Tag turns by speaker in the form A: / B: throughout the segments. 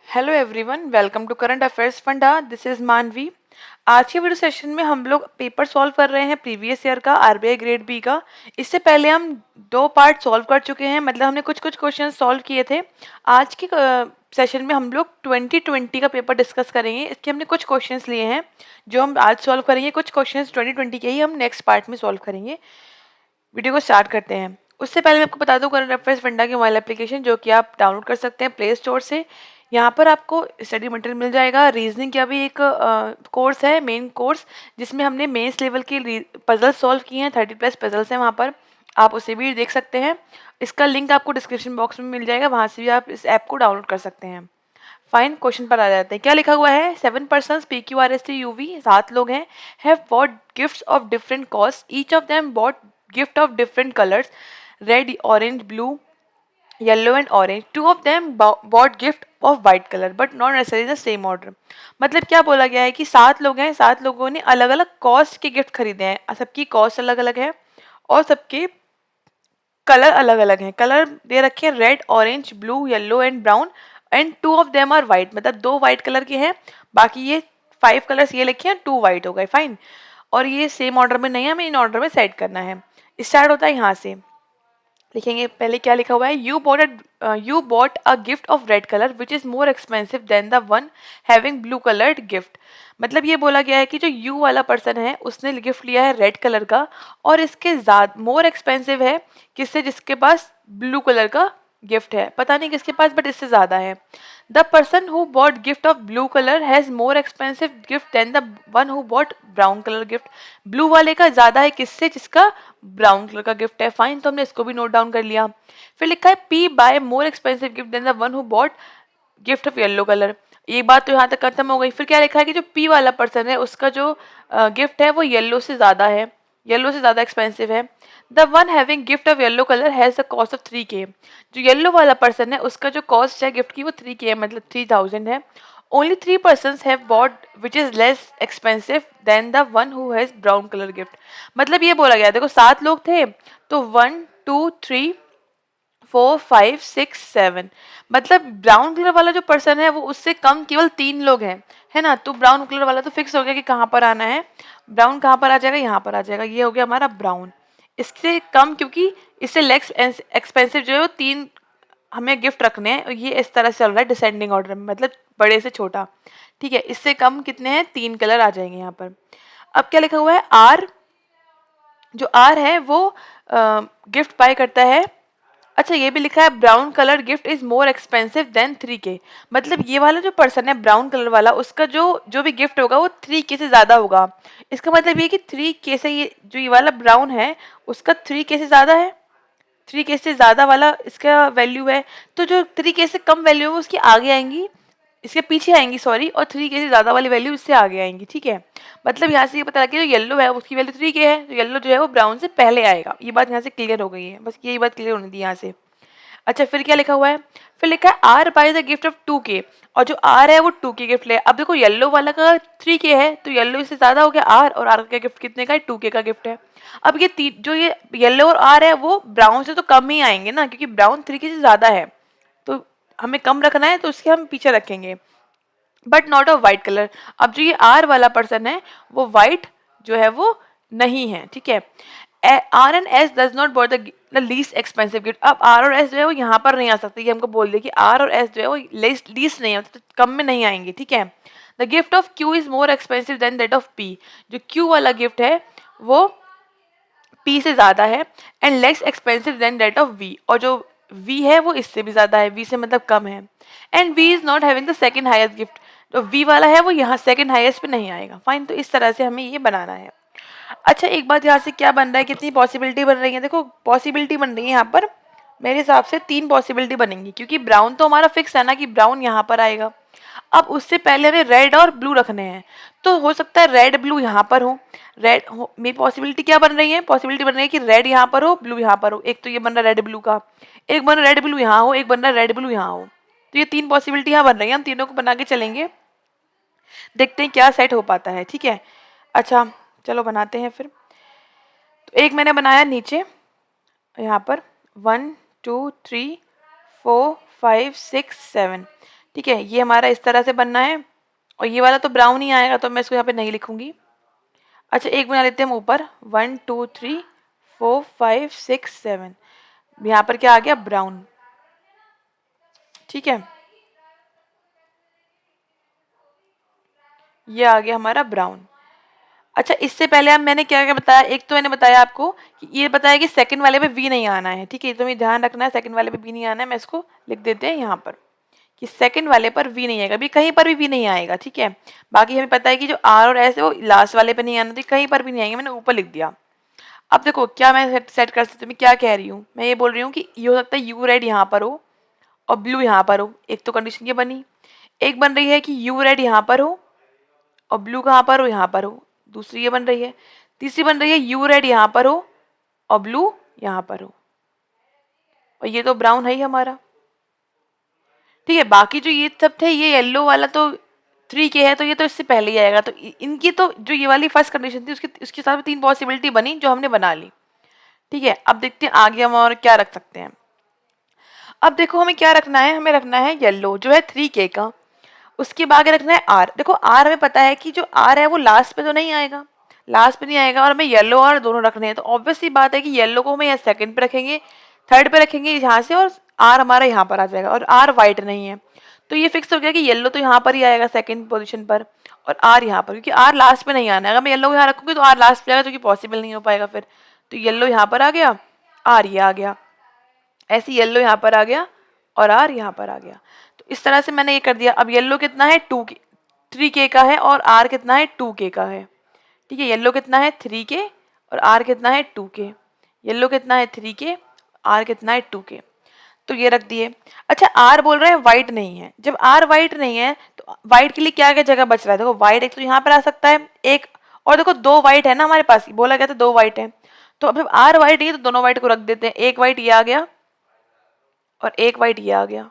A: Hello everyone, welcome to current affairs funda. This is Manvi. आज के video session में हम लोग पेपर सॉल्व कर रहे हैं प्रीवियस ईयर का आरबीआई ग्रेड बी का। इससे पहले हम दो पार्ट सॉल्व कर चुके हैं, मतलब हमने कुछ कुछ क्वेश्चन सॉल्व किए थे। आज के सेशन में हम लोग 2020 का पेपर डिस्कस करेंगे। इसके हमने कुछ क्वेश्चंस लिए हैं जो हम आज सॉल्व करेंगे। कुछ क्वेश्चंस 2020 के ही हम नेक्स्ट पार्ट में सॉल्व करेंगे। वीडियो को स्टार्ट करते हैं। उससे पहले मैं आपको बता दूं करंट अफेयर्स फंडा की मोबाइल एप्लीकेशन जो कि आप डाउनलोड कर सकते हैं प्ले स्टोर से। यहाँ पर आपको स्टडी मटेरियल मिल जाएगा। रीजनिंग का भी एक कोर्स है, मेन कोर्स, जिसमें हमने मेंस लेवल की पजल सॉल्व किए हैं। 30+ पजल्स हैं वहाँ पर, आप उसे भी देख सकते हैं। इसका लिंक आपको डिस्क्रिप्शन बॉक्स में मिल जाएगा, वहाँ से भी आप इस ऐप को डाउनलोड कर सकते हैं। फाइन, क्वेश्चन पर आ जाते हैं। क्या लिखा हुआ है? 7 पर्सन PQRST UV, 7 लोग हैं, have bought gifts of different cost, each of them bought gift of different colours, red, orange, blue, yellow and orange. 2 of them bought gift of white colour but not necessary the same order. मतलब क्या बोला गया है कि 7 लोग हैं, 7 लोगों ने अलग अलग कॉस्ट के गिफ्ट खरीदे हैं। सबकी कॉस्ट अलग अलग है और सबके कलर अलग अलग हैं। कलर दे रखे हैं red, orange, blue, yellow and brown, and 2 of them are white. मतलब 2 वाइट कलर के हैं, बाकी ये 5 कलर्स ये लिखे हैं, 2 वाइट हो गए। फाइन। और ये सेम ऑर्डर में नहीं है, हमें इन ऑर्डर में सेट करना है। स्टार्ट होता है यहाँ से। लिखेंगे पहले क्या लिखा हुआ है। You bought a gift of red colour which is more expensive then the one having blue coloured gift. मतलब ये बोला गया है कि जो यू वाला पर्सन है उसने गिफ्ट लिया है रेड कलर का, और इसके ज्यादा मोर एक्सपेंसिव है किससे? जिसके पास ब्लू कलर का गिफ्ट है। पता नहीं किसके पास, बट इससे ज्यादा है। The person who bought gift of blue colour has more expensive gift than the one who bought brown colour gift. Blue वाले का ज्यादा है किससे? जिसका ब्राउन कलर का गिफ्ट है। फाइन, तो हमने इसको भी नोट डाउन कर लिया। फिर लिखा है P by more expensive gift than the one who bought gift of yellow colour. ये बात तो यहाँ तक खत्म हो गई। फिर क्या लिखा है कि जो पी वाला पर्सन है उसका जो गिफ्ट है वो येलो से ज्यादा है, येलो से ज्यादा एक्सपेंसिव है। The one having gift of yellow colour has the cost of 3K। जो येलो वाला पर्सन है उसका जो कॉस्ट है गिफ्ट की वो 3K है, मतलब 3000 है। Only 3 persons have bought which is less expensive than the one who has brown color gift। मतलब ये बोला गया, देखो 7 लोग थे तो 1 2 3 4 5 6 7, मतलब ब्राउन कलर वाला जो पर्सन है वो उससे कम केवल 3 लोग हैं, है ना। तो ब्राउन कलर वाला तो फिक्स हो गया कि कहाँ पर आना है। ब्राउन कहाँ पर आ जाएगा? यहाँ पर आ जाएगा। ये हो गया हमारा ब्राउन। इससे कम, क्योंकि इससे लेस एक्सपेंसिव जो है वो 3 हमें गिफ्ट रखने हैं। ये इस तरह से चल रहा है डिसेंडिंग ऑर्डर में, मतलब बड़े से छोटा। ठीक है, इससे कम कितने हैं? 3 कलर आ जाएंगे यहाँ पर। अब क्या लिखा हुआ है? आर, जो आर है वो गिफ्ट बाय करता है। अच्छा, ये भी लिखा है brown colour gift is more expensive then 3K। मतलब ये वाला जो पर्सन है ब्राउन कलर वाला, उसका जो जो भी गिफ्ट होगा वो 3K से ज्यादा होगा। इसका मतलब ये कि 3K से, ये जो ये वाला ब्राउन है उसका 3K से ज्यादा है। 3K से ज्यादा वाला इसका वैल्यू है, तो जो 3K से कम वैल्यू है उसकी आगे आएंगी, इसके पीछे आएंगी सॉरी, और 3K से ज्यादा वाली वैल्यू इससे आगे आएंगी। ठीक है, मतलब यहाँ से ये पता लगा कि जो येलो है उसकी वैल्यू 3K है, तो येलो जो है वो ब्राउन से पहले आएगा। ये बात यहाँ से क्लियर हो गई है, बस यही बात क्लियर होनी थी यहाँ से। अच्छा, फिर क्या लिखा हुआ है? फिर लिखा है R by the gift of 2K, और जो आर है वो 2K गिफ्ट ले। अब देखो येलो वाला का 3K है, तो येलो इससे ज्यादा हो गया आर, और आर का गिफ्ट कितने का है? 2K का गिफ्ट है। अब ये जो ये येलो और आर है वो ब्राउन से तो कम ही आएंगे ना, क्योंकि ब्राउन 3K से ज्यादा है, तो हमें कम रखना है, तो उसके हम पीछे रखेंगे, but not of white colour. अब जो ये आर वाला पर्सन है वो वाइट जो है वो नहीं है। ठीक है, R and S does not bought the least expensive gift. अब आर और एस जो है वो यहाँ पर नहीं आ सकती, ये हमको बोल दिया कि आर और एस जो है वो लीस्ट नहीं है, तो कम में नहीं आएंगे। ठीक है, the gift of Q is more expensive than that of P. जो क्यू वाला गिफ्ट है वो पी से ज्यादा है, and less expensive than that of V, और जो वी है वो इससे भी ज्यादा है, वी से मतलब कम है। And V is not having the second highest gift. जो वी वाला है वो यहाँ सेकंड हाईएस्ट पे नहीं आएगा। फाइन, तो इस तरह से हमें ये बनाना है। अच्छा, एक बात यहाँ से क्या बन रहा है, कितनी पॉसिबिलिटी बन रही है? देखो पॉसिबिलिटी बन रही है यहाँ पर, मेरे हिसाब से 3 पॉसिबिलिटी बनेंगी, क्योंकि ब्राउन तो हमारा फिक्स है ना कि ब्राउन यहाँ पर आएगा। अब उससे पहले हमें रेड और ब्लू रखने हैं, तो हो सकता है रेड ब्लू यहाँ पर हो। रेड हो, मेरी पॉसिबिलिटी क्या बन रही है? पॉसिबिलिटी बन रही है कि रेड यहाँ पर हो, ब्लू यहाँ पर हो। एक तो ये बन रहा है रेड ब्लू का, एक बन रहा है रेड ब्लू यहाँ हो, एक बन रहा है रेड ब्लू यहाँ हो। तो ये 3 पॉसिबिलिटी यहाँ बन रही है, हम तीनों को बना के चलेंगे, देखते हैं क्या सेट हो पाता है। ठीक है, अच्छा चलो बनाते हैं फिर। तो एक मैंने बनाया नीचे यहाँ पर 1 2 3 4 5 6 7। ठीक है, ये हमारा इस तरह से बनना है और ये वाला तो ब्राउन ही आएगा तो मैं इसको यहाँ पे नहीं लिखूंगी। अच्छा एक बना लेते हैं हम ऊपर, 1 2 3 4 5 6 7, यहाँ पर क्या आ गया, ब्राउन। ठीक है, ये आ गया हमारा ब्राउन। अच्छा इससे पहले अब मैंने क्या क्या बताया, एक तो मैंने बताया आपको कि ये बताया कि सेकंड वाले पे वी नहीं आना है। ठीक है, तो मैं ध्यान रखना है, सेकंड वाले पे वी नहीं आना है। मैं इसको लिख देते हैं यहाँ पर कि सेकंड वाले पर वी नहीं आएगा, भी कहीं पर भी वी नहीं आएगा। ठीक है, बाकी हमें पता है कि जो आर और एस है वो लास्ट वाले पे नहीं आना थी, कहीं पर भी नहीं आएंगे, मैंने ऊपर लिख दिया। अब देखो क्या मैं सेट कर सकती हूँ, मैं क्या कह रही हूँ, मैं ये बोल रही हूँ कि ये हो सकता है यू रेड यहाँ पर हो और ब्लू यहाँ पर हो। एक तो कंडीशन ये बनी। एक बन रही है कि यू रेड यहाँ पर हो और ब्लू कहाँ पर हो, यहाँ पर हो। दूसरी ये बन रही है। तीसरी बन रही है यू रेड यहाँ पर हो और ब्लू यहाँ पर हो, और ये तो ब्राउन है ही हमारा। ठीक है, बाकी जो ये सब थे, ये येलो वाला तो 3K है तो ये तो इससे पहले ही आएगा। तो इनकी तो जो ये वाली फर्स्ट कंडीशन थी उसके साथ 3 पॉसिबिलिटी बनी जो हमने बना ली। ठीक है, अब देखते हैं आगे हम और क्या रख सकते हैं। अब देखो हमें क्या रखना है, हमें रखना है येलो जो है 3K का। उसके बाद आगे रखना है आर। देखो आर हमें पता है कि जो आर है वो लास्ट पे तो नहीं आएगा, लास्ट पे नहीं आएगा, और हमें येलो और दोनों रखने हैं। तो ऑब्वियस सी बात है कि येलो को हमें यहाँ सेकंड पे रखेंगे, थर्ड पे रखेंगे यहाँ से, और आर हमारा यहाँ पर आ जाएगा। और आर वाइट नहीं है तो ये फिक्स हो गया कि येलो तो यहाँ पर ही आएगा सेकंड पोजीशन पर, और आर यहाँ पर, क्योंकि आर लास्ट पे नहीं आना है। अगर मैं येलो यहाँ रखूंगी तो आर लास्ट पे आएगा, जो कि पॉसिबल नहीं हो पाएगा फिर। तो येलो यहाँ पर आ गया, आर ये आ गया, ऐसे येलो यहाँ पर आ गया और आर यहाँ पर आ गया। तो इस तरह से मैंने ये कर दिया। अब येलो कितना है, 3K का है, और आर कितना है, 2K का है। ठीक है, येलो कितना है, 3K, और आर कितना है, 2K। येलो कितना है, 3K, आर कितना है, 2K। तो ये रख दिए। अच्छा आर बोल रहे हैं वाइट नहीं है। जब आर वाइट नहीं है तो वाइट के लिए क्या क्या जगह बच रहा है, देखो वाइट एक तो यहाँ पर आ सकता है एक, और देखो 2 वाइट है ना हमारे पास, बोला गया था 2 वाइट है। तो अब जब आर वाइट नहीं है तो दोनों वाइट को रख देते हैं। एक वाइट ये आ गया और एक वाइट ये आ गया,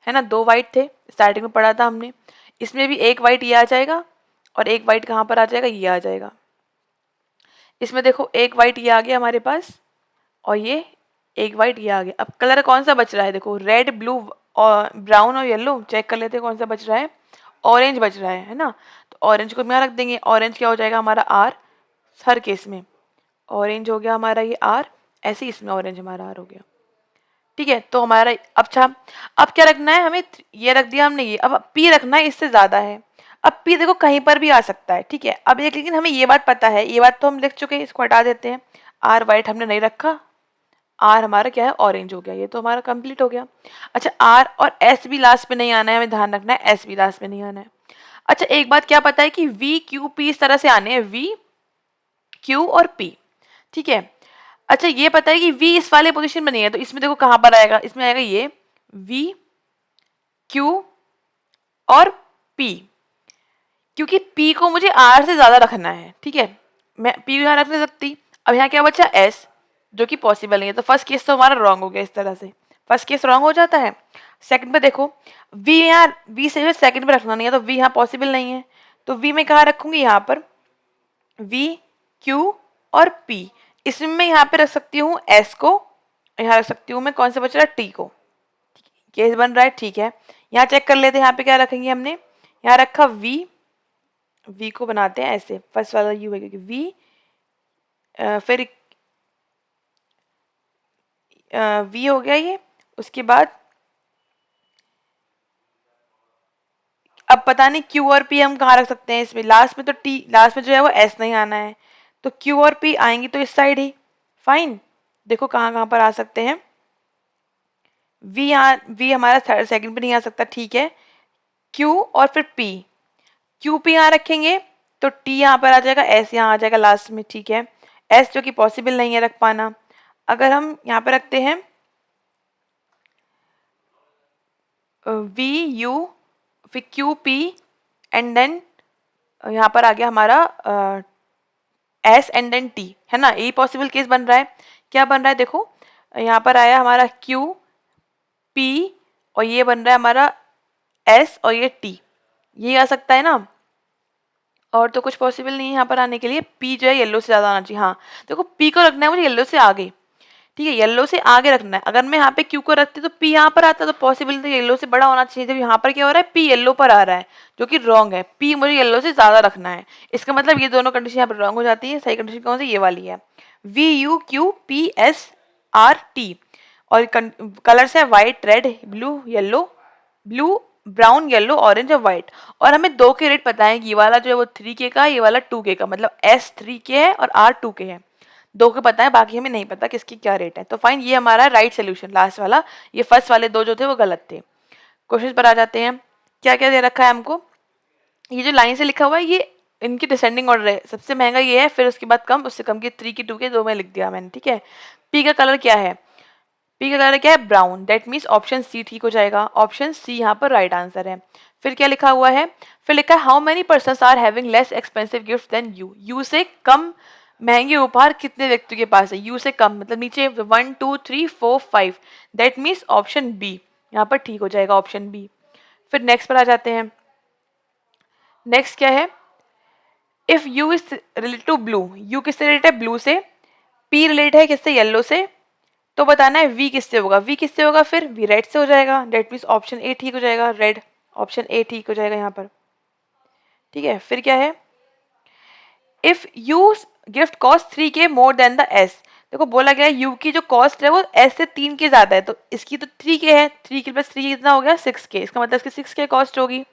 A: है ना। 2 वाइट थे, स्टार्टिंग में पढ़ा था हमने। इसमें भी एक वाइट ये आ जाएगा और एक वाइट कहाँ पर आ जाएगा, ये आ जाएगा। इसमें देखो एक वाइट ये आ गया हमारे पास और ये एक वाइट ये आ गया। अब कलर कौन सा बच रहा है, देखो रेड ब्लू और ब्राउन और येलो। चेक कर लेते हैं कौन सा बच रहा है, ऑरेंज बच रहा है ना। तो ऑरेंज को यहाँ रख देंगे। ऑरेंज क्या हो जाएगा हमारा, आर। हर केस में ऑरेंज हो गया हमारा ये आर, ऐसे ही इसमें ऑरेंज हमारा आर हो गया। ठीक है, तो हमारा अच्छा अब क्या रखना है हमें, ये रख दिया हमने ये। अब पी रखना है, इससे ज्यादा है। अब पी देखो कहीं पर भी आ सकता है। ठीक है, अब एक लेकिन हमें ये बात पता है, ये बात तो हम लिख चुके हैं, इसको हटा देते हैं। आर वाइट हमने नहीं रखा, आर हमारा क्या है, ऑरेंज हो गया। ये तो हमारा कंप्लीट हो गया। अच्छा आर और एस भी लास्ट पे नहीं आना है, हमें ध्यान रखना है, एस भी लास्ट पे नहीं आना है। अच्छा एक बात क्या पता है कि वी क्यू पी इस तरह से आने हैं, वी क्यू और पी। ठीक है, अच्छा ये पता है कि वी इस वाले पोजीशन में नहीं है, तो इसमें देखो कहां पर आएगा, इसमें आएगा ये वी क्यू और पी, क्योंकि पी को मुझे आर से ज्यादा रखना है। ठीक है, मैं पी यहाँ रख नहीं सकती। अब यहाँ क्या बचा, एस, जो कि पॉसिबल नहीं है। तो फर्स्ट केस तो हमारा रॉन्ग हो गया, इस तरह से फर्स्ट केस रॉन्ग हो जाता है। सेकंड पे देखो वी, यहाँ वी से सेकंड पे रखना नहीं है, तो वी यहाँ पॉसिबल नहीं है। तो वी में कहाँ रखूंगी, यहाँ पर वी क्यू और पी। इसमें मैं यहाँ पे रख सकती हूँ एस को, यहाँ रख सकती हूँ मैं कौन सा बच रहा है, टी को। केस बन रहा है, ठीक है। यहाँ चेक कर लेते हैं, यहाँ पे क्या रखेंगे हमने, यहाँ रखा वी, वी को बनाते हैं ऐसे, फर्स्ट वाला यू है क्योंकि वी, फिर वी हो गया ये। उसके बाद अब पता नहीं क्यू और पी हम कहाँ रख सकते हैं इसमें, लास्ट में तो टी, लास्ट में जो है वो एस नहीं आना है, तो क्यू और पी आएंगी तो इस साइड ही। फाइन, देखो कहाँ कहाँ पर आ सकते हैं। वी, यहाँ वी हमारा थर्ड सेकंड पे नहीं आ सकता, ठीक है। क्यू और फिर पी, क्यू पी यहाँ रखेंगे तो टी यहाँ पर आ जाएगा, एस यहाँ आ जाएगा लास्ट में, ठीक है। एस जो कि पॉसिबल नहीं है रख पाना। अगर हम यहाँ पे रखते हैं वी यू, फिर क्यू पी, एंड देन यहाँ पर आ गया हमारा एस एंड देन टी, है ना। यही पॉसिबल केस बन रहा है। क्या बन रहा है देखो, यहाँ पर आया हमारा क्यू पी और ये बन रहा है हमारा एस और ये टी, ये आ सकता है ना। और तो कुछ पॉसिबल नहीं है यहाँ पर आने के लिए। पी जो है येलो से ज्यादा आना चाहिए। हाँ देखो पी को रखना है मुझे येलो से आगे, ठीक है, येलो से आगे रखना है। अगर मैं यहाँ पे क्यू को रखती तो पी यहाँ पर आता, तो पॉसिबल तो येलो से बड़ा होना चाहिए। जब यहाँ पर क्या हो रहा है, पी येलो पर आ रहा है, जो कि रॉन्ग है। पी मुझे येलो से ज्यादा रखना है, इसका मतलब ये दोनों कंडीशन यहाँ पर रॉन्ग हो जाती है। सही कंडीशन कौन सी, ये वाली है, V U Q P S R T. और कलर्स है white, red, blue, yellow, blue, brown, yellow, orange और व्हाइट। और हमें दो के रेट पता है, ये वाला जो है वो 3K का, ये वाला 2K का, मतलब S 3K है और R 2K है। दो के पता है, बाकी हमें नहीं पता किसकी क्या रेट है। तो फाइन, ये हमारा राइट सोल्यूशन लास्ट वाला। ये फर्स्ट वाले दो जो थे वो गलत थे। क्वेश्चन पर आ जाते हैं, क्या क्या दे रखा है हमको। ये जो लाइन से लिखा हुआ है ये इनकी डिसेंडिंग ऑर्डर है, सबसे महंगा ये है, फिर उसके बाद कम, उससे कम की 3 की 2 के, दो में लिख दिया मैंने। ठीक है, पी का कलर क्या है, पी का कलर क्या है, brown. That means option C ठीक हो जाएगा, ऑप्शन सी यहाँ पर राइट आंसर है। फिर क्या लिखा हुआ है, फिर लिखा है how many persons are having less expensive gift than U. U से कम महंगे उपहार कितने व्यक्तियों के पास है, यू से कम मतलब नीचे 1 2 3 4 5, दैट मीन्स ऑप्शन बी यहाँ पर ठीक हो जाएगा, ऑप्शन बी। फिर नेक्स्ट पर आ जाते हैं। नेक्स्ट क्या है, if U is related to blue, U किससे रिलेटेड है, ब्लू से। पी रिलेटेड है किससे, येलो से। तो बताना है वी किससे होगा, वी किससे होगा, फिर वी रेड से हो जाएगा। डेट मीन्स ऑप्शन ए ठीक हो जाएगा, रेड, ऑप्शन ए ठीक हो जाएगा यहाँ पर। ठीक है, फिर क्या है, if you gift cost 3K more than the S. देखो बोला गया है यू की जो कॉस्ट है वो एस से 3K ज्यादा है, तो इसकी तो 3K है, 3K प्लस 3 कितना हो गया, 6K। इसका मतलब इसकी 6K कॉस्ट होगी।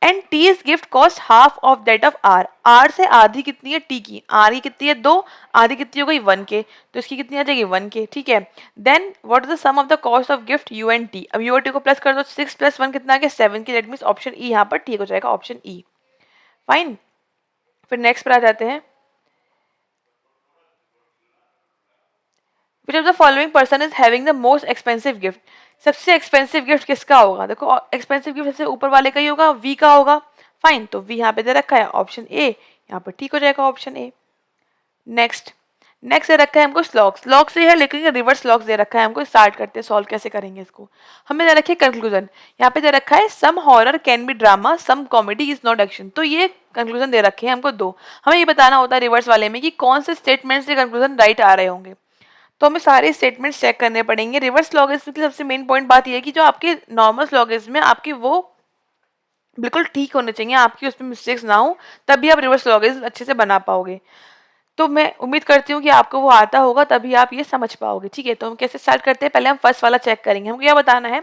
A: And T's gift cost half of that of R. R से आधी कितनी है, टी की, आर की कितनी है 2, आधी कितनी हो गई 1K, तो इसकी कितनी आ जाएगी 1K। ठीक है, then what is the sum of the cost of gift U and T. अब यू और टी को प्लस कर दो, 6 प्लस 1 कितना आ गया 7K। That means option E यहाँ पर ठीक हो जाएगा, ऑप्शन ई। फाइन, फिर नेक्स्ट पर आ जाते हैं, which of the following person is having the most expensive gift। सबसे एक्सपेंसिव गिफ्ट किसका होगा, देखो एक्सपेंसिव गिफ्ट सबसे ऊपर वाले का ही होगा, वी का होगा। फाइन, तो वी यहाँ पे दे रखा है, ऑप्शन ए यहाँ पर ठीक हो जाएगा, ऑप्शन ए। नेक्स्ट, नेक्स्ट दे रखा है हमको स्लॉग्स। स्लॉग से है लेकिन रिवर्स स्लॉग्स दे रखा है हमको। स्टार्ट करते हैं, सॉल्व कैसे करेंगे इसको। हमें दे रखी है कंक्लूजन, यहाँ पे दे रखा है some horror can be drama, some comedy is not action. तो ये कंक्लूजन दे रखे हैं हमको दो। हमें ये बताना होता है रिवर्स वाले में कि कौन से स्टेटमेंट से कंक्लूजन राइट आ रहे होंगे। तो हमें सारे स्टेटमेंट्स चेक करने पड़ेंगे। रिवर्स लॉगिज्म की सबसे मेन पॉइंट बात यह है कि जो आपके नॉर्मल लॉगिज्म में आपकी वो बिल्कुल ठीक होने चाहिए, आपकी उसमें मिस्टेक्स ना हो, तभी आप रिवर्स लॉगिज्म अच्छे से बना पाओगे। तो मैं उम्मीद करती हूँ कि आपको वो आता होगा, तभी आप ये समझ पाओगे। ठीक है, तो हम कैसे स्टार्ट करते हैं, पहले हम फर्स्ट वाला चेक करेंगे। हमको क्या बताना है,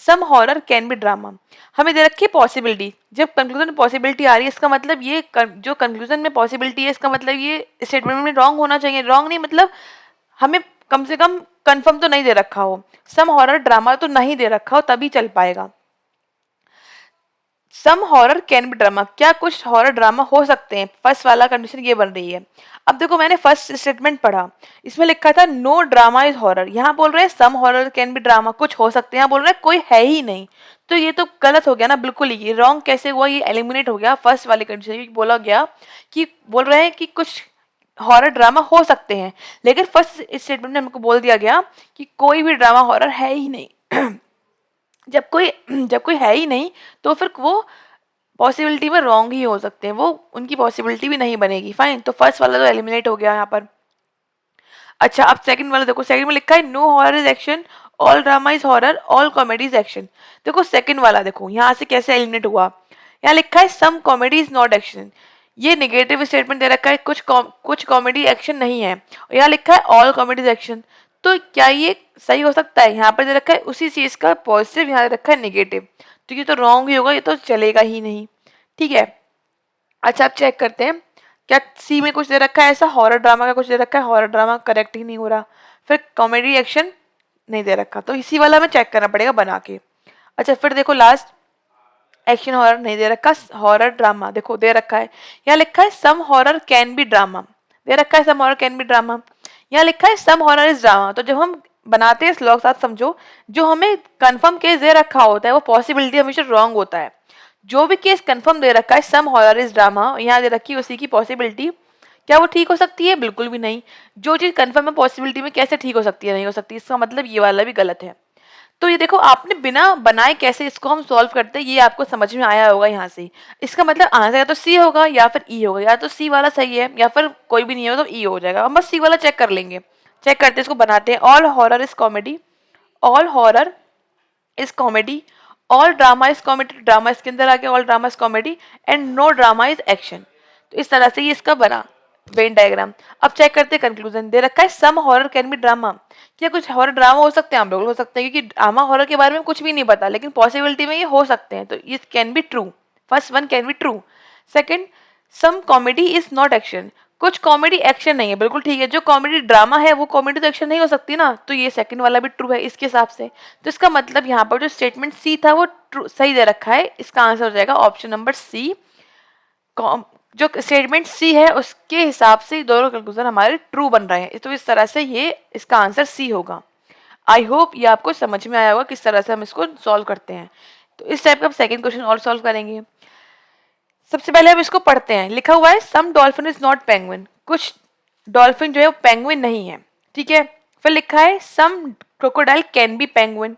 A: some horror can be drama. हमें दे रखी है पॉसिबिलिटी, जब कंक्लूजन में पॉसिबिलिटी आ रही है इसका मतलब ये जो कंक्लूजन में पॉसिबिलिटी है इसका मतलब ये स्टेटमेंट में रॉन्ग होना चाहिए। रॉन्ग नहीं मतलब हमें कम से कम कंफर्म तो नहीं दे रखा हो, सम हॉरर ड्रामा तो नहीं दे रखा हो, तभी चल पाएगा। सम हॉरर कैन बी ड्रामा, क्या कुछ हॉरर ड्रामा हो सकते हैं, फर्स्ट वाला कंडीशन ये बन रही है। अब देखो मैंने फर्स्ट स्टेटमेंट पढ़ा, इसमें लिखा था नो ड्रामा इज हॉरर। यहाँ बोल रहे हैं सम हॉरर कैन बी ड्रामा, कुछ हो सकते हैं, यहाँ बोल रहे हैं कोई है ही नहीं। तो ये तो गलत हो गया ना, बिल्कुल ही रॉन्ग कैसे हुआ, ये एलिमिनेट हो गया फर्स्ट वाले कंडीशन। बोला गया कि बोल रहे हैं कि कुछ हॉरर ड्रामा हो सकते हैं, लेकिन फर्स्ट स्टेटमेंट में हमको बोल दिया गया कि कोई भी ड्रामा हॉरर है ही नहीं। जब कोई है ही नहीं तो फिर वो पॉसिबिलिटी में रॉन्ग ही हो सकते हैं, वो उनकी पॉसिबिलिटी भी नहीं बनेगी। फाइन, तो फर्स्ट वाला तो एलिमिनेट हो गया यहाँ पर। अच्छा, अब सेकंड वाला देखो, सेकंड में लिखा है no horror is action, all drama is horror, all comedy is action. देखो सेकंड वाला देखो यहाँ से कैसे एलिमिनेट हुआ, यहाँ लिखा है some comedy is not action. ये नेगेटिव स्टेटमेंट दे रखा है, कुछ कॉमेडी एक्शन नहीं है। यहाँ लिखा है ऑल कॉमेडी एक्शन, तो क्या ये सही हो सकता है, यहाँ पर दे रखा है उसी चीज का पॉजिटिव, यहाँ दे रखा है नेगेटिव, तो ये तो रॉन्ग ही होगा, ये तो चलेगा ही नहीं। ठीक है, अच्छा अब चेक करते हैं, क्या सी में कुछ दे रखा है ऐसा, हॉरर ड्रामा का कुछ दे रखा है, हॉरर ड्रामा करेक्ट ही नहीं हो रहा। फिर कॉमेडी एक्शन नहीं दे रखा, तो इसी वाला में चेक करना पड़ेगा बना के। अच्छा फिर देखो लास्ट, एक्शन हॉरर नहीं दे रखा, हॉरर ड्रामा देखो दे रखा है, यहाँ लिखा है some horror can be drama, दे रखा है some horror can be drama. यहाँ लिखा है सम हॉरर इज ड्रामा, तो जब हम बनाते हैं स्लॉग साथ समझो, जो हमें कंफर्म केस दे रखा होता है वो पॉसिबिलिटी हमेशा रॉन्ग होता है। जो भी केस कंफर्म दे रखा है सम हॉरर इज ड्रामा, यहाँ दे रखी है उसी की पॉसिबिलिटी, क्या वो ठीक हो सकती है, बिल्कुल भी नहीं। जो चीज कंफर्म है पॉसिबिलिटी में कैसे ठीक हो सकती है, नहीं हो सकती, इसका मतलब ये वाला भी गलत है। तो ये देखो आपने बिना बनाए कैसे इसको हम सॉल्व करते हैं, ये आपको समझ में आया होगा यहाँ से। इसका मतलब आंसर या तो सी होगा या फिर ई होगा, या तो सी वाला सही है या फिर कोई भी नहीं होगा तो ई हो जाएगा। हम बस सी वाला चेक कर लेंगे, चेक करते हैं, इसको बनाते हैं। All horror is comedy, all horror is comedy, all drama is comedy, drama इसके अंदर आ गया, all drama is comedy and no drama is action. तो इस तरह से ये इसका बना वेन डायग्राम। अब चेक करते हैं कंक्लूजन। दे रखा है some horror can be drama, क्या कुछ हॉरर ड्रामा हो सकते हैं? हम लोग हो सकते हैं, क्योंकि ड्रामा हॉरर के बारे में कुछ भी नहीं पता, लेकिन पॉसिबिलिटी में ये हो सकते हैं, तो ये can be true. First one can be true. Second, some comedy is not action, कुछ कॉमेडी एक्शन नहीं है, बिल्कुल ठीक है। जो कॉमेडी ड्रामा है वो कॉमेडी तो एक्शन नहीं हो सकती ना, तो ये सेकंड वाला भी ट्रू है इसके हिसाब से। तो इसका मतलब यहाँ पर जो स्टेटमेंट सी था वो ट्रू सही दे रखा है। इसका आंसर हो जाएगा ऑप्शन नंबर सी। जो स्टेटमेंट सी है उसके हिसाब से दोनों कंक्लूजन हमारे ट्रू बन रहे हैं, तो इस तरह से ये इसका आंसर सी होगा। आई होप ये आपको समझ में आया होगा किस तरह से हम इसको सॉल्व करते हैं। तो इस टाइप का हम सेकेंड क्वेश्चन और सॉल्व करेंगे। सबसे पहले हम इसको पढ़ते हैं। लिखा हुआ है some dolphin is not penguin, कुछ डॉल्फिन जो है वो पेंगुइन नहीं है, ठीक है। फिर लिखा है सम क्रोकोडाइल कैन बी पेंगुइन।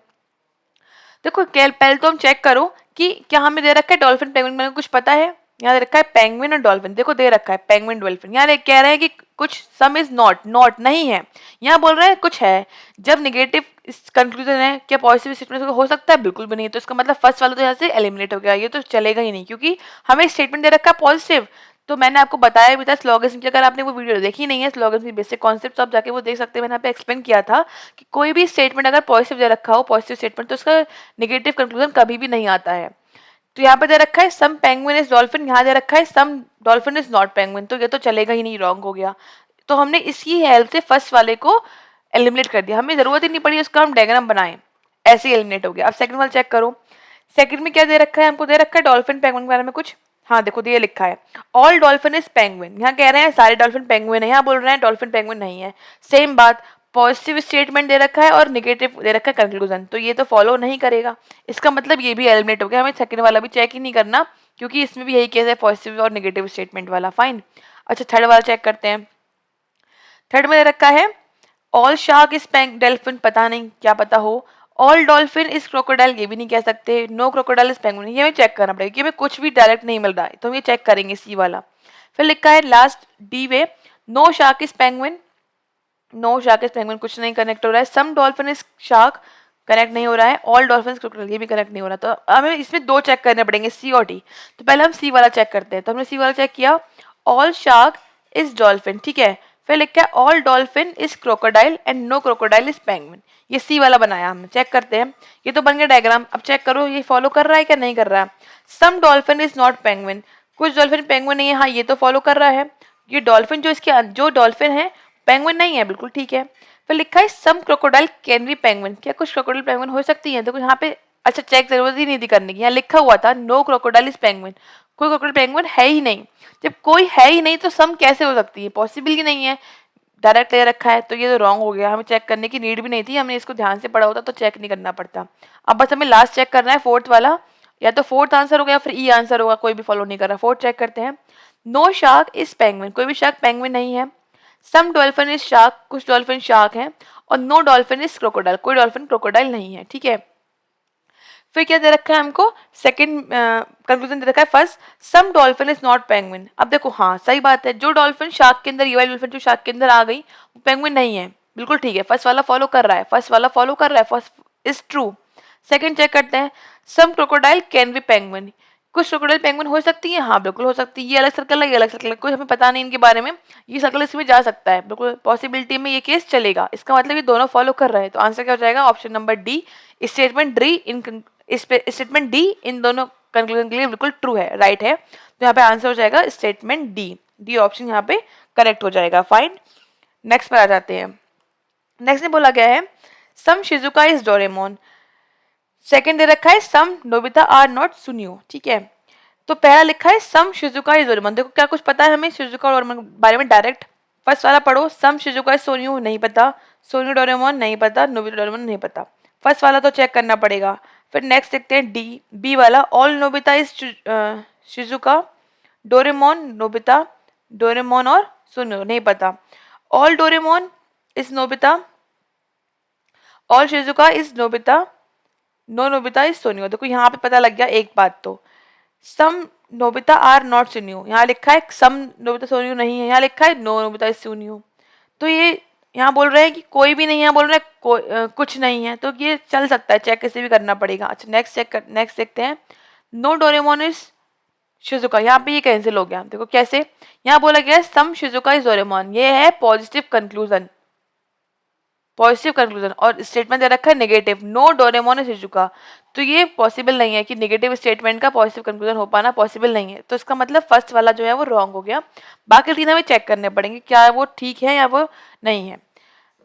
A: देखो पहले तो हम चेक करो कि क्या हमें दे रखा है डॉल्फिन पेंगुइन, मैंने कुछ पता है? यहाँ दे रखा है पेंगुइन और डॉल्फिन, देखो दे रखा है पेंगुइन डॉल्फिन। यहाँ कह रहे हैं कि कुछ सम इज नॉट, नॉट नहीं है, यहाँ बोल रहे हैं कुछ है। जब निगेटिव कंक्लूजन है, क्या पॉजिटिव स्टेटमेंट हो सकता है? बिल्कुल भी नहीं। तो इसका मतलब फर्स्ट वाला तो यहाँ से एलिमिनेट हो गया, ये तो चलेगा ही नहीं, क्योंकि हमें स्टेटमेंट दे रखा है पॉजिटिव। तो मैंने आपको बताया भी था स्लोगन्स की, अगर आपने वो वीडियो देखी नहीं है स्लोगन्स की बेसिक कॉन्सेप्ट, आप जाके वो देख सकते हैं। मैंने यहाँ पे एक्सप्लेन किया था कि कोई भी स्टेटमेंट अगर पॉजिटिव दे रखा हो, पॉजिटिव स्टेटमेंट, तो उसका नेगेटिव कंक्लूजन कभी भी नहीं आता है। तो यहाँ पे दे रखा है सम पेंगुइन इज डॉल्फिन, यहाँ दे रखा है some dolphin is not penguin, तो ये तो चलेगा ही नहीं, रॉन्ग हो गया। तो हमने इसकी हेल्प से फर्स्ट वाले को एलिमिनेट कर दिया, हमें जरूरत ही नहीं पड़ी उसका हम डायग्राम बनाएं, ऐसे ही एलिमिनेट हो गया। अब सेकंड वाला चेक करो। सेकंड में क्या दे रखा है? हमको दे रखा है डॉल्फिन पेंगुइन के बारे में कुछ। हाँ देखो ये लिखा है ऑल डॉल्फिन इज पेंगुइन, यहाँ कह रहे हैं सारे डॉल्फिन पेंगुइन है, यहाँ बोल रहे हैं डॉल्फिन पेंगुइन नहीं है। सेम बात, पॉजिटिव स्टेटमेंट दे रखा है और नेगेटिव दे रखा है कंक्लूजन, तो ये तो फॉलो नहीं करेगा। इसका मतलब ये भी एलिमिनेट हो गया, हमें सेकंड वाला भी चेक ही नहीं करना, क्योंकि इसमें भी यही केस है, पॉजिटिव और नेगेटिव स्टेटमेंट वाला। फाइन। अच्छा थर्ड वाला चेक करते हैं। थर्ड में दे रखा है ऑल शार्क इज डेल्फिन, पता नहीं क्या पता हो। ऑल डॉल्फिन इज क्रोकोडाइल, ये भी नहीं कह सकते। नो क्रोकोडाइल इज पेंगुइन, ये हमें चेक करना पड़ेगा, कि हमें कुछ भी डायरेक्ट नहीं मिल रहा है, तो हम ये चेक करेंगे सी वाला। फिर लिखा है लास्ट डी में no shark is penguin, no shark is penguin कुछ नहीं कनेक्ट हो रहा है। Some dolphin is shark, connect नहीं हो रहा है। ऑल डॉल्फिन क्रोकोडाइल, ये भी कनेक्ट नहीं हो रहा, तो हमें इसमें दो चेक करने पड़ेंगे, सी और डी। तो पहले हम सी वाला चेक करते हैं। तो हमने सी वाला चेक किया, ऑल शार्क इज डॉल्फिन, ठीक है। फिर लिखा है all dolphin is crocodile and no crocodile is penguin, ये सी वाला बनाया हमने। चेक करते हैं, ये तो बन गया डायग्राम। अब चेक करो ये फॉलो कर रहा है क्या नहीं कर रहा है। Some dolphin is not penguin, कुछ डॉल्फिन पेंगुइन नहीं है, हाँ ये तो फॉलो कर रहा है। ये डॉल्फिन जो इसके जो डॉल्फिन है पेंगुइन नहीं है, बिल्कुल ठीक है। फिर लिखा है सम क्रोकोडाइल कैन बी पेंगुइन, क्या कुछ क्रोकोडाइल पेंगुइन हो सकती है? देखो यहाँ पे अच्छा चेक जरूरत ही नहीं थी करने की, यहाँ लिखा हुआ था नो क्रोकोडाइल इज पेंगुइन, कोई क्रोकोडाइल पेंगुइन है ही नहीं। जब कोई है ही नहीं तो सम कैसे हो सकती है? पॉसिबल ही नहीं है, डायरेक्ट ले रखा है, तो ये तो रॉन्ग हो गया। हमें चेक करने की नीड भी नहीं थी, हमने इसको ध्यान से पढ़ा होता तो चेक नहीं करना पड़ता। अब बस हमें लास्ट चेक करना है फोर्थ वाला, या तो फोर्थ आंसर होगा या फिर ई आंसर होगा, कोई भी फॉलो नहीं कर रहा। फोर्थ चेक करते हैं। नो शार्क इज पेंगुइन, कोई भी शार्क पेंगुइन नहीं है। सम डॉल्फिन इज शार्क, कुछ डॉल्फिन शार्क है। और नो डॉल्फिन इज क्रोकोडाइल, कोई डॉल्फिन क्रोकोडाइल नहीं है, ठीक है। फिर क्या दे रखा है हमको? सेकंड कंक्लूजन दे रखा है first some dolphin is not penguin. अब देखो हाँ सही बात है, जो डॉल्फिन शार्क के अंदर, ये वाली डॉल्फिन जो शार्क के अंदर आ गई वो पेंगुइन नहीं है, बिल्कुल ठीक है। फर्स्ट वाला फॉलो कर रहा है, फर्स्ट वाला फॉलो कर रहा है, first is true. Second check करते हैं, some crocodile can be penguin, कुछ क्रोकोडाइल पेंगुइन हो सकती है, हाँ बिल्कुल हो सकती है। ये अलग सर्कल है, ये अलग सर्कल है, कुछ हमें पता नहीं इनके बारे में, ये सर्कल इसमें जा सकता है, बिल्कुल पॉसिबिलिटी में ये केस चलेगा। इसका मतलब ये दोनों फॉलो कर रहे हैं, तो आंसर क्या हो जाएगा? Option number D, statement D इन स्टेटमेंट डी इन दोनों कंक्लूजन के लिए बिल्कुल ट्रू है, राइट है। तो यहाँ पे आंसर हो जाएगा स्टेटमेंट डी, डी ऑप्शन यहाँ पे करेक्ट हो जाएगा। फाइन। नेक्स्ट पर आ जाते हैं। नेक्स्ट में बोला गया है सम शिजुका इज डोरेमोन, सेकंड दे रखा है सम नोबिता आर नॉट सुनियो, ठीक है। तो पहला लिखा है सम शिजुका इज डोरेमोन, देखो क्या कुछ पता है हमें शिजुका और डोरेमोन के बारे में डायरेक्ट? फर्स्ट वाला पढ़ो, सम शिजुका इज सोनियो नहीं पता, सोनियो डोरेमोन नहीं पता, नोबिता डोरेमोन नहीं पता। फर्स्ट वाला तो चेक करना पड़ेगा। फिर नेक्स्ट देखते हैं डी, बी वाला all Nobita is Shizuka, Doraemon Nobita, Doraemon और सुनियो नहीं पता। All Doraemon is Nobita, all Shizuka is Nobita, no Nobita is Suneo. देखो यहाँ पे पता लग गया एक बात, तो some Nobita are not Suneo, यहाँ लिखा है सम नोबिता सोनियो नहीं है, यहाँ लिखा है नो नोबिता इज सोनियो। तो ये यहाँ बोल रहे हैं कि कोई भी नहीं है, बोल रहे हैं कुछ नहीं है, तो ये चल सकता है, चेक कैसे भी करना पड़ेगा। अच्छा नेक्स्ट देखते हैं। नो डोरेमोन इज शिजुका, यहाँ पे ये कैंसिल हो गया। देखो कैसे, यहाँ बोला गया सम शिजुका इज डोरेमोन, ये है पॉजिटिव कंक्लूजन, और स्टेटमेंट दे रखा है negative, no Doraemon is Shizuka, तो ये पॉसिबल नहीं है कि नेगेटिव स्टेटमेंट का पॉजिटिव कंक्लूजन हो पाना पॉसिबल नहीं है, तो इसका मतलब फर्स्ट वाला जो है वो रॉन्ग हो गया। बाकी तीन हमें चेक करने पड़ेंगे क्या वो ठीक है या वो नहीं है।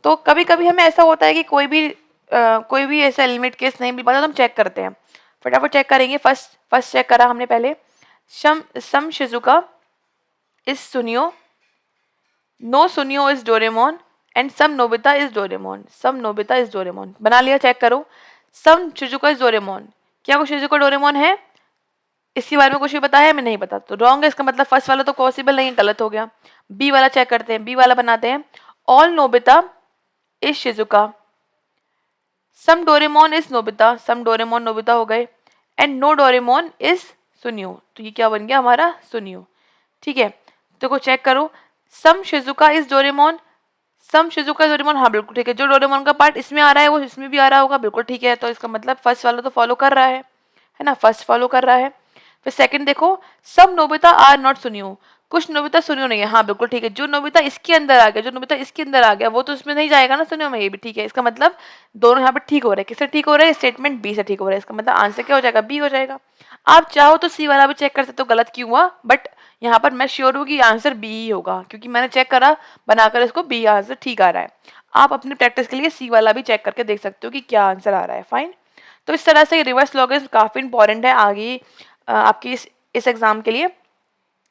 A: तो कभी कभी हमें ऐसा होता है कि कोई भी ऐसा लिमिट केस नहीं मिल पाता, तो हम चेक करते हैं, फटाफट चेक करेंगे। फर्स्ट चेक करा हमने पहले, some Shizuka is Suneo, no Suneo is Doraemon and some Nobita is Doraemon, some Nobita is Doraemon बना लिया, चेक करो। सम शिजुका इज डोरेमोन, क्या वो शिजुका डोरेमोन है? इसके बारे में कुछ भी पता है? हमें नहीं पता, तो रॉन्ग है। इसका मतलब फर्स्ट वाला तो पॉसिबल नहीं है, गलत हो गया। बी वाला चेक करते हैं, बी वाला बनाते हैं, all Nobita is Shizuka, some Doraemon is Nobita, some Doraemon Nobita हो गए, एंड नो डोरेमोन इज सुनियो, तो ये क्या बन गया हमारा? सुनियो। ठीक है, तो चेक करो, some Shizuka is Doraemon, some Shizuka is Doraemon, हाँ बिल्कुल ठीक है, जो डोरेमोन का पार्ट इसमें आ रहा है वो इसमें भी आ रहा होगा, बिल्कुल ठीक है, तो इसका मतलब फर्स्ट वाला तो फॉलो कर रहा है ना, फर्स्ट फॉलो कर रहा है। फिर सेकंड देखो, सब नोबिता आर नॉट सुनियो, कुछ नोबिता सुनियो नहीं है, हाँ बिल्कुल ठीक है, जो नोबिता इसके अंदर आ गया, जो नोबिता इसके अंदर आ गया वो तो इसमें नहीं जाएगा ना सुनियो में, ये भी ठीक है। इसका मतलब दोनों यहाँ पे ठीक हो रहे हैं। किससे ठीक हो रहे हैं? स्टेटमेंट बी से ठीक हो रहा है। इसका मतलब आंसर क्या हो जाएगा? बी हो जाएगा। आप चाहो तो सी वाला भी चेक कर सकते हो, गलत क्यों हुआ, बट यहाँ पर मैं श्योर हूँ कि आंसर बी ही होगा, क्योंकि मैंने चेक करा बनाकर इसको, बी आंसर ठीक आ रहा है। आप अपनी प्रैक्टिस के लिए सी वाला भी चेक करके देख सकते हो कि क्या आंसर आ रहा है। फाइन, तो इस तरह से रिवर्स लॉगिन काफ़ी इंपॉर्टेंट है आगे आपकी इस एग्जाम के लिए।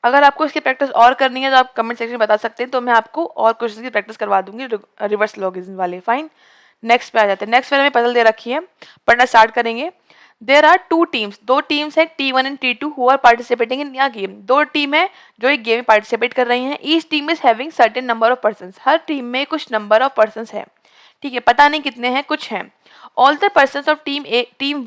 A: अगर आपको इसकी प्रैक्टिस और करनी है तो आप कमेंट सेक्शन में बता सकते हैं, तो मैं आपको और क्वेश्चन की प्रैक्टिस करवा दूंगी रिवर्स लॉगिन वाले। फाइन, नेक्स्ट पे आ जाते हैं। नेक्स्ट वाले में पजल दे रखी है, पढ़ना स्टार्ट करेंगे। देर आर टू टीम्स, दो टीम्स है T1 and T2 who are participating in या गेम, दो टीम है जो एक गेम में पार्टिसिपेट कर रही हैं। Each team is having certain number of person, her team में कुछ नंबर ऑफ पर्सन है, ठीक है, पता नहीं कितने हैं, कुछ हैं। All the person of team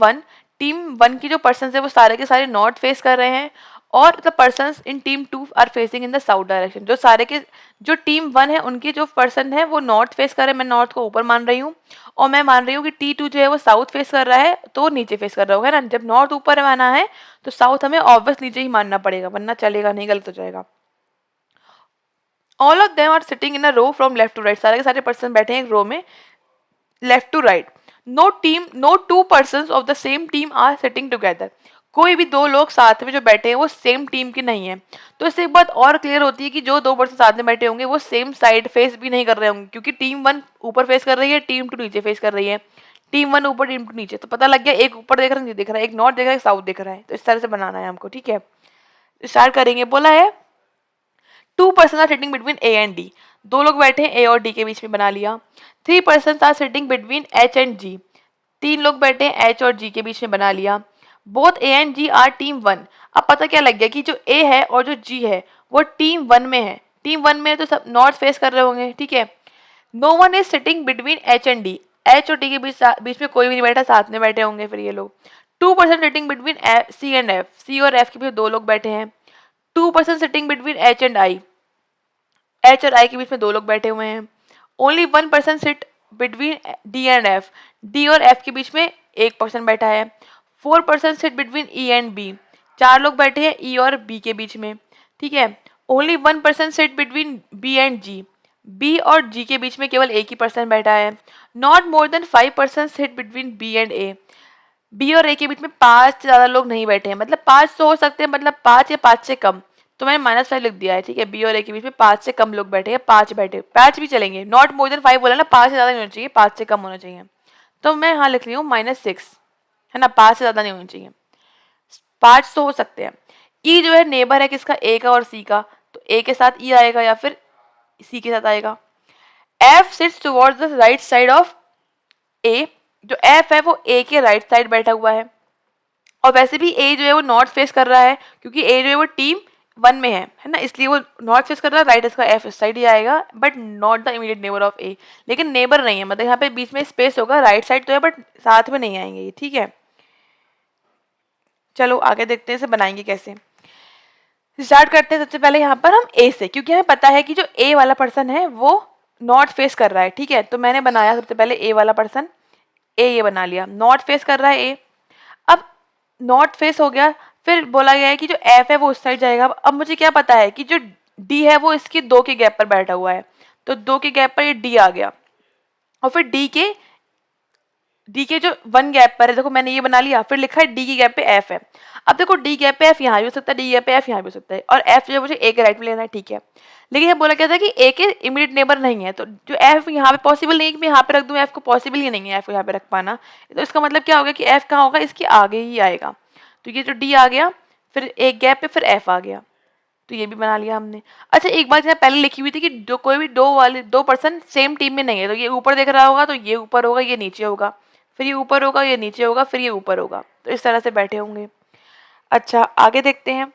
A: one की जो पर्सन है वो सारे के सारे नॉर्थ फेस कर रहे हैं, और the person in team 2 are facing in the south direction, जो सारे के जो टीम 1 है उनके जो पर्सन है वो नॉर्थ फेस कर रहे हैं, मैं नॉर्थ को ऊपर मान रही हूँ, और मैं मान रही हूँ कि T2 जो है वो साउथ फेस कर रहा है, तो नीचे फेस कर रहा होगा ना। जब नॉर्थ ऊपर माना है तो साउथ हमें ऑब्वियस नीचे ही मानना पड़ेगा, वरना चलेगा नहीं, गलत हो जाएगा। All of them are sitting in a row from left to right, सारे के सारे पर्सन बैठे हैं एक रो में left to right. No two person of the same team are sitting together, कोई भी दो लोग साथ में जो बैठे हैं वो सेम टीम के नहीं है। तो इससे एक बात और क्लियर होती है कि जो दो पर्सन साथ में बैठे होंगे वो सेम साइड फेस भी नहीं कर रहे होंगे, क्योंकि टीम 1 ऊपर फेस कर रही है, टीम 2 नीचे फेस कर रही है, टीम 1 ऊपर टीम 2 नीचे, तो पता लग गया एक ऊपर देख रहा है, नीचे देख रहा है, एक नॉर्थ देख रहा है, एक साउथ देख रहा है। तो इस तरह से बनाना है हमको, ठीक है। स्टार्ट करेंगे। बोला है two person are sitting between A and D, दो लोग बैठे हैं ए और डी के बीच में, बना लिया। Three person are sitting between H and G, तीन लोग बैठे हैं एच और जी के बीच में, बना लिया। Both A and G are team 1, अब पता क्या लग गया कि जो ए है और जो जी है वो टीम 1 में है, टीम 1 में तो सब नॉर्थ फेस कर रहे होंगे, ठीक है। No one is sitting between H and D, H और डी के बीच में कोई भी नहीं बैठा, साथ में बैठे होंगे फिर ये लोग। Two person sitting between C and F, C और एफ के बीच दो लोग बैठे हैं। Two person sitting between H and I, H और आई के बीच में दो लोग बैठे हुए हैं। Only one person sit between D and F, D और एफ के बीच में एक पर्सन बैठा है। Four person sit between E and B, चार लोग बैठे हैं ई और बी के बीच में, ठीक है। Only one person sit between B and G, B और जी के बीच में केवल एक ही पर्सन बैठा है। Not more than 5 person sit between B and A, B और ए के बीच में 5 से ज़्यादा लोग नहीं बैठे हैं, मतलब 5 तो हो सकते हैं, मतलब 5 या 5 से कम, तो मैंने -5 लिख दिया है, ठीक है। बी और ए के बीच में 5 से कम लोग बैठे हैं, 5 बैठे, 5 भी चलेंगे। नॉट मोर देन 5 बोला ना, 5 से ज़्यादा नहीं होना चाहिए, 5 से कम होना चाहिए, तो मैं यहाँ लिख रही हूँ -6, है ना, 5 से ज़्यादा नहीं होना चाहिए, 5 तो हो सकते हैं। ई जो है नेबर है किसका? ए का और सी का, तो ए के साथ ई आएगा या फिर सी के साथ आएगा। F sits towards the right side of A, जो एफ है वो ए के राइट साइड बैठा हुआ है, और वैसे भी ए जो है वो नॉर्थ फेस कर रहा है, क्योंकि ए जो है वो टीम 1 में है ना, इसलिए वो नॉर्थ फेस कर रहा है, राइट इसका एफ इस साइड ही आएगा, but not the immediate neighbour of A, लेकिन नेबर नहीं है, मतलब यहाँ पे बीच में स्पेस होगा, राइट साइड तो है बट साथ में नहीं आएंगे ये, ठीक है। चलो आगे देखते हैं इसे बनाएंगे कैसे। स्टार्ट करते हैं सबसे पहले यहाँ पर हम ए से, क्योंकि हमें पता है कि जो ए वाला पर्सन है वो नॉर्थ फेस कर रहा है, ठीक है। तो मैंने बनाया सबसे पहले ए वाला पर्सन, ए ये बना लिया, नॉर्थ फेस कर रहा है ए। अब नॉर्थ फेस हो गया, फिर बोला गया है कि जो एफ है वो उस साइड जाएगा। अब मुझे क्या पता है कि जो डी है वो इसकी 2 के गैप पर बैठा हुआ है, तो 2 के गैप पर ये डी आ गया, और फिर डी के जो 1 गैप पर है, देखो मैंने ये बना लिया, फिर लिखा है डी की गैप पे एफ है। अब देखो डी गैप पे एफ यहाँ भी हो सकता है, डी गैप पे एफ यहाँ भी हो सकता है, और एफ जो है मुझे ए के राइट में लेना है, ठीक है। लेकिन ये बोला क्या था कि ए के इमीडिएट नेबर नहीं है, तो जो एफ यहाँ पे पॉसिबल नहीं है कि मैं यहाँ पे रख दूँ, एफ को पॉसिबल ही नहीं है एफ को यहाँ पे रख पाना। तो इसका मतलब क्या होगा कि एफ कहाँ होगा, इसके आगे ही आएगा। तो ये जो डी आ गया, फिर एक गैप पे फिर एफ आ गया, तो ये भी बना लिया हमने। अच्छा एक बात यहाँ पहले लिखी हुई थी कि कोई भी दो पर्सन सेम टीम में नहीं है, तो ये ऊपर देख रहा होगा तो ये ऊपर होगा, ये नीचे होगा, फिर ये ऊपर होगा, ये नीचे होगा, फिर ये ऊपर होगा, तो इस तरह से बैठे होंगे। अच्छा आगे देखते हैं,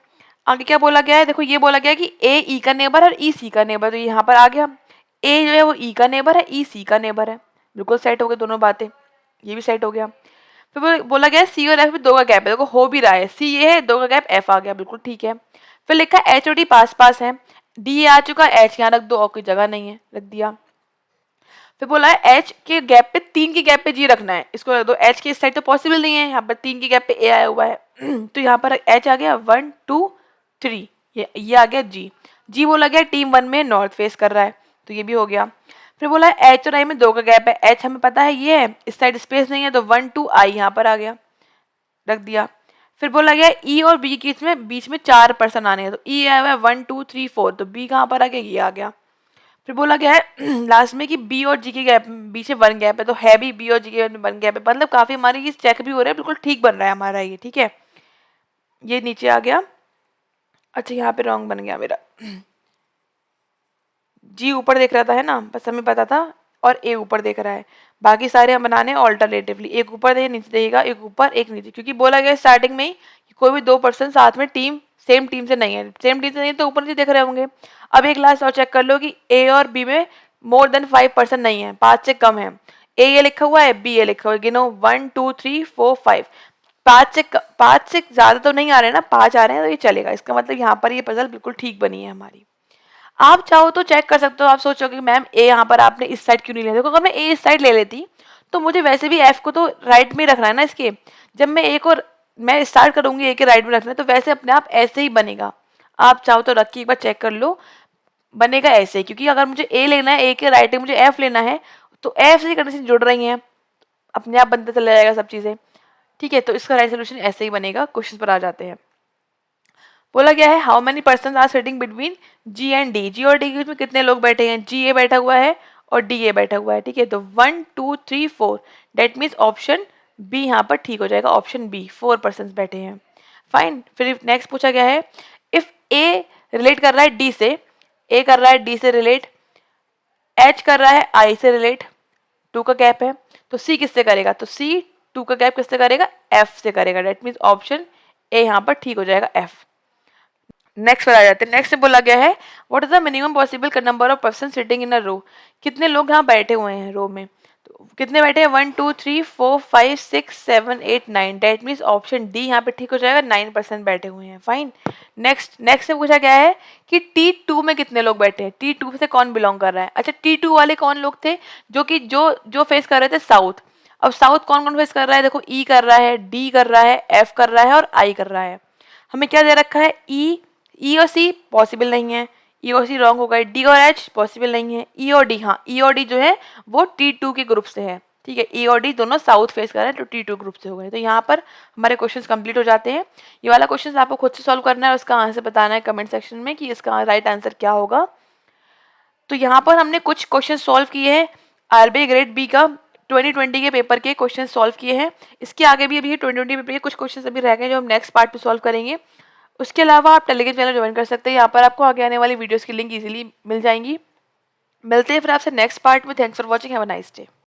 A: आगे क्या बोला गया है। देखो ये बोला गया है कि ए ई का नेबर है और ई सी का नेबर, तो यहाँ पर आ गया ए जो है वो ई का नेबर है, ई सी का नेबर है, बिल्कुल सेट हो गए दोनों बातें, ये भी सेट हो गया। फिर बोला गया सी और एफ में 2 का गैप है, देखो हो भी रहा है, सी ये है, 2 का गैप एफ आ गया, बिल्कुल ठीक है। फिर लिखा एच और डी पास पास है, डी आ चुका, एच यहाँ रख दो, और कोई जगह नहीं है, रख दिया। फिर बोला है एच के गैप पे 3 के गैप पे जी रखना है, इसको रख दो, एच के इस साइड तो पॉसिबल नहीं है, यहाँ पर 3 के गैप पे ए आया हुआ है तो यहाँ पर एच आ गया 1 2 3, ये आ गया जी। जी बोला गया टीम 1 में नॉर्थ फेस कर रहा है, तो ये भी हो गया। फिर बोला है एच और आई में 2 का गैप है, एच हमें पता है ये है, इस साइड स्पेस नहीं है, तो 1 2 आई यहाँ पर आ गया, रख दिया। फिर बोला गया ई और बी के बीच में 4 पर्सन आने हैं, तो ई आया हुआ है 1 2 3 4, तो बी कहाँ पर आ गया, ये आ गया। फिर बोला गया है लास्ट में कि बी और जी के गैप बीच में 1 गैप है, तो है भी बी और जी के 1 गैप है, मतलब काफी हमारी ये चेक भी हो रहा है, बिल्कुल ठीक बन रहा है हमारा ये, ठीक है। ये नीचे आ गया। अच्छा यहाँ पे रॉन्ग बन गया मेरा, जी ऊपर देख रहा था है ना, बस हमें पता था, और ए ऊपर देख रहा है, बाकी सारे हम बनाने ऑल्टरनेटिवली, एक ऊपर देगा नीचे देगा, एक ऊपर एक नीचे, क्योंकि बोला गया स्टार्टिंग में ही कि कोई भी 2 पर्सन साथ में सेम टीम से नहीं है, सेम टीम से नहीं तो ऊपर नीचे देख रहे होंगे। अब एक लास्ट और चेक कर लो कि ए और बी में मोर देन 5 पर्सन नहीं है, 5 से कम है, ए ये लिखा हुआ है, बी ये लिखा हुआ है, गिनो 1 2 3 4 5, 5 से ज्यादा तो नहीं आ रहे ना, 5 आ रहे हैं, तो ये चलेगा, इसका मतलब यहाँ पर ये पजल बिल्कुल ठीक बनी है हमारी। आप चाहो तो चेक कर सकते हो, आप सोचोगे मैम ए यहाँ पर आपने इस साइड क्यों नहीं लिया, देखो अगर मैं ए इस साइड ले लेती तो मुझे वैसे भी एफ को तो राइट में ही रखना है ना इसके, जब मैं ए को मैं स्टार्ट करूंगी ए के राइट में रखना है, तो वैसे अपने आप ऐसे ही बनेगा। आप चाहो तो रख के एक बार चेक कर लो, बनेगा ऐसे, क्योंकि अगर मुझे ए लेना है, ए के राइट में मुझे एफ लेना है, तो एफ से कंडीशन जुड़ रही हैं, अपने आप बनते चला जाएगा सब चीजें, ठीक है। तो इसका राइट सोल्यूशन ऐसे ही बनेगा। क्वेश्चन पर आ जाते हैं। बोला गया है how many person are sitting between G and D, G और डी के बीच में कितने लोग बैठे हैं, जी ए बैठा हुआ है और डी ए बैठा हुआ है, ठीक है। तो 1 2 3 4, डेट मीन्स ऑप्शन बी यहाँ पर ठीक हो जाएगा, ऑप्शन बी, 4 पर्सन बैठे हैं, फाइन। फिर नेक्स्ट पूछा गया है इफ ए रिलेट कर रहा है डी से, ए कर रहा है डी से रिलेट, एच कर रहा है आई से रिलेट, 2 का गैप है, तो सी किससे करेगा, तो सी 2 का गैप किससे करेगा, एफ से करेगा, डेट मीन्स ऑप्शन ए यहाँ पर ठीक हो जाएगा, एफ। नेक्स्ट पर आ जाते हैं। नेक्स्ट में बोला गया है what is the minimum possible number of person sitting in a row, कितने लोग यहाँ बैठे हुए हैं रो में, तो कितने बैठे हैं 1 2 3 4 5 6 7 8 9, डेट मीन्स ऑप्शन डी यहाँ पे ठीक हो जाएगा, 9% बैठे हुए हैं, फाइन। नेक्स्ट में पूछा गया है कि T2 में कितने लोग बैठे हैं, T2 से कौन बिलोंग कर रहा है। अच्छा T2 वाले कौन लोग थे, जो कि जो फेस कर रहे थे साउथ। अब साउथ कौन कौन फेस कर रहा है, देखो ई कर रहा है, डी कर रहा है, एफ कर रहा है और आई कर रहा है। हमें क्या दे रखा है, ई और सी पॉसिबल नहीं है, ई और सी रॉन्ग हो गए, डी और एच पॉसिबल नहीं है, ई और डी, हाँ ई और डी जो है वो T2 के ग्रुप से है, ठीक है। ई और डी दोनों साउथ फेस कर रहे हैं, तो T2 ग्रुप से हो गए। तो यहाँ पर हमारे क्वेश्चंस कंप्लीट हो जाते हैं। ये वाला क्वेश्चन आपको खुद से सॉल्व करना है, उसका आंसर बताना है कमेंट सेक्शन में कि इसका राइट आंसर क्या होगा। तो यहाँ पर हमने कुछ क्वेश्चन सॉल्व किए हैं आरबीआई ग्रेड बी का 2020 के पेपर के क्वेश्चन सॉल्व किए हैं। इसके आगे भी अभी 2020 पेपर के कुछ क्वेश्चन अभी रह गए जो हम नेक्स्ट पार्ट पे सॉल्व करेंगे। उसके अलावा आप टेलीग्राम चैनल ज्वाइन कर सकते हैं, यहाँ पर आपको आगे आने वाली वीडियोस की लिंक इजीली मिल जाएंगी। मिलते हैं फिर आपसे नेक्स्ट पार्ट में। Thanks for watching, have a nice day.